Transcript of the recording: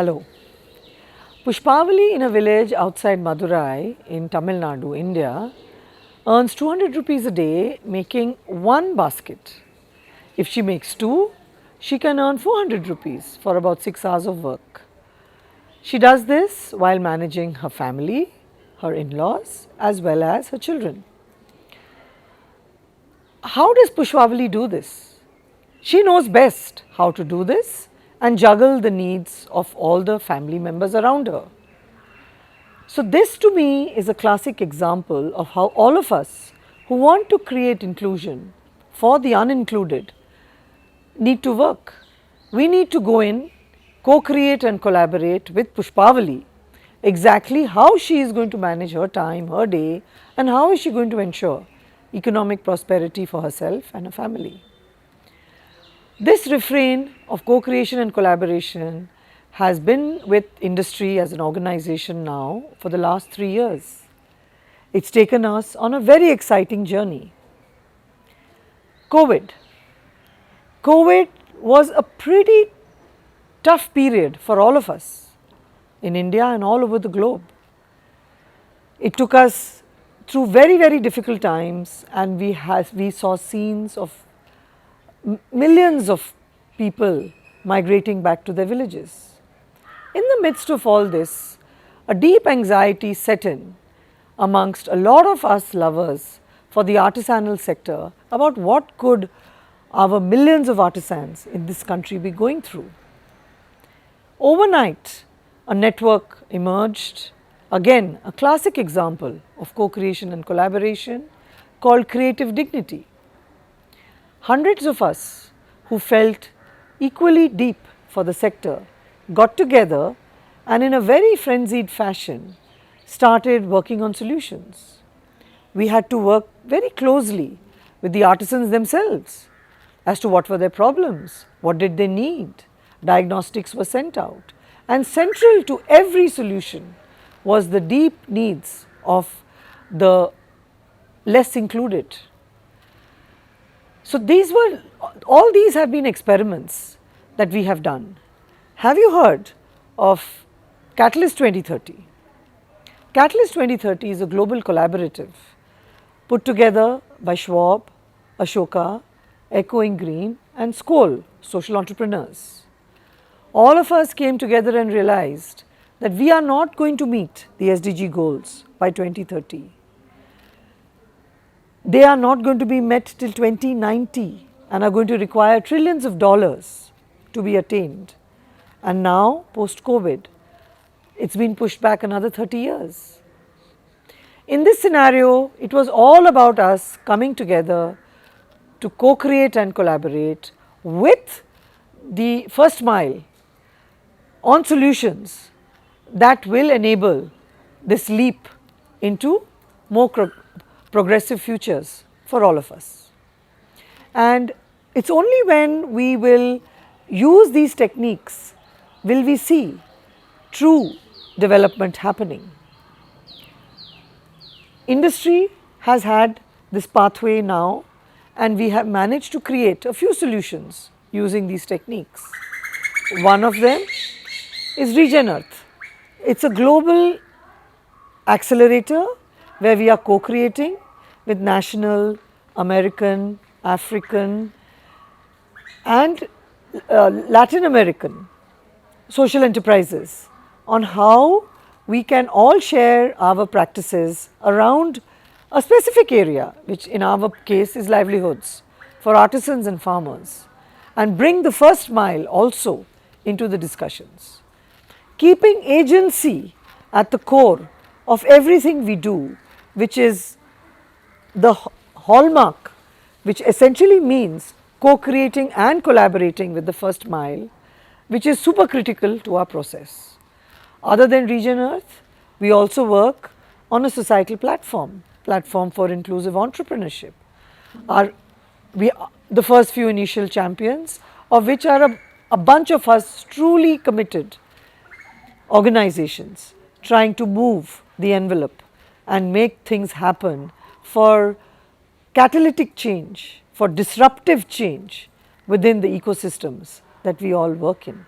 Hello. Pushpavali in a village outside Madurai in Tamil Nadu, India, earns 200 rupees a day making one basket. If she makes two, she can earn 400 rupees for about 6 hours of work. She does this while managing her family, her in-laws as well as her children. How does Pushpavali do this? She knows best how to do this and juggle the needs of all the family members around her. So, this to me is a classic example of how all of us who want to create inclusion for the unincluded need to work. We need to go in, co-create and collaborate with Pushpavali exactly how she is going to manage her time, her day, and how is she going to ensure economic prosperity for herself and her family. This refrain of co-creation and collaboration has been with Industree as an organization now for the last 3 years. It's taken us on a very exciting journey. COVID was a pretty tough period for all of us in India and all over the globe. It took us through very difficult times, and we saw scenes of millions of people migrating back to their villages. In the midst of all this, a deep anxiety set in amongst a lot of us lovers for the artisanal sector about what could our millions of artisans in this country be going through. Overnight, a network emerged, again a classic example of co-creation and collaboration called Creative Dignity. Hundreds of us who felt equally deep for the sector got together and in a very frenzied fashion started working on solutions. We had to work very closely with the artisans themselves as to what were their problems, what did they need. Diagnostics were sent out, and central to every solution was the deep needs of the less included. So, all these have been experiments that we have done. Have you heard of Catalyst 2030? Catalyst 2030 is a global collaborative put together by Schwab, Ashoka, Echoing Green and Skoll, social entrepreneurs. All of us came together and realized that we are not going to meet the SDG goals by 2030. They are not going to be met till 2090 and are going to require trillions of dollars to be attained. And now, post-COVID, it's been pushed back another 30 years. In this scenario, it was all about us coming together to co-create and collaborate with the first mile on solutions that will enable this leap into more progressive futures for all of us. And it's only when we will use these techniques will we see true development happening. Industree has had this pathway now, and we have managed to create a few solutions using these techniques. One of them is Regen Earth. It's a global accelerator where we are co-creating with national, American, African and Latin American social enterprises on how we can all share our practices around a specific area, which in our case is livelihoods for artisans and farmers, and bring the first mile also into the discussions. Keeping agency at the core of everything we do, which is the hallmark, which essentially means co-creating and collaborating with the first mile, which is super critical to our process. Other than Regen Earth, we also work on a societal platform for inclusive entrepreneurship. The first few initial champions of which are a bunch of us truly committed organizations trying to move the envelope and make things happen for catalytic change, for disruptive change within the ecosystems that we all work in.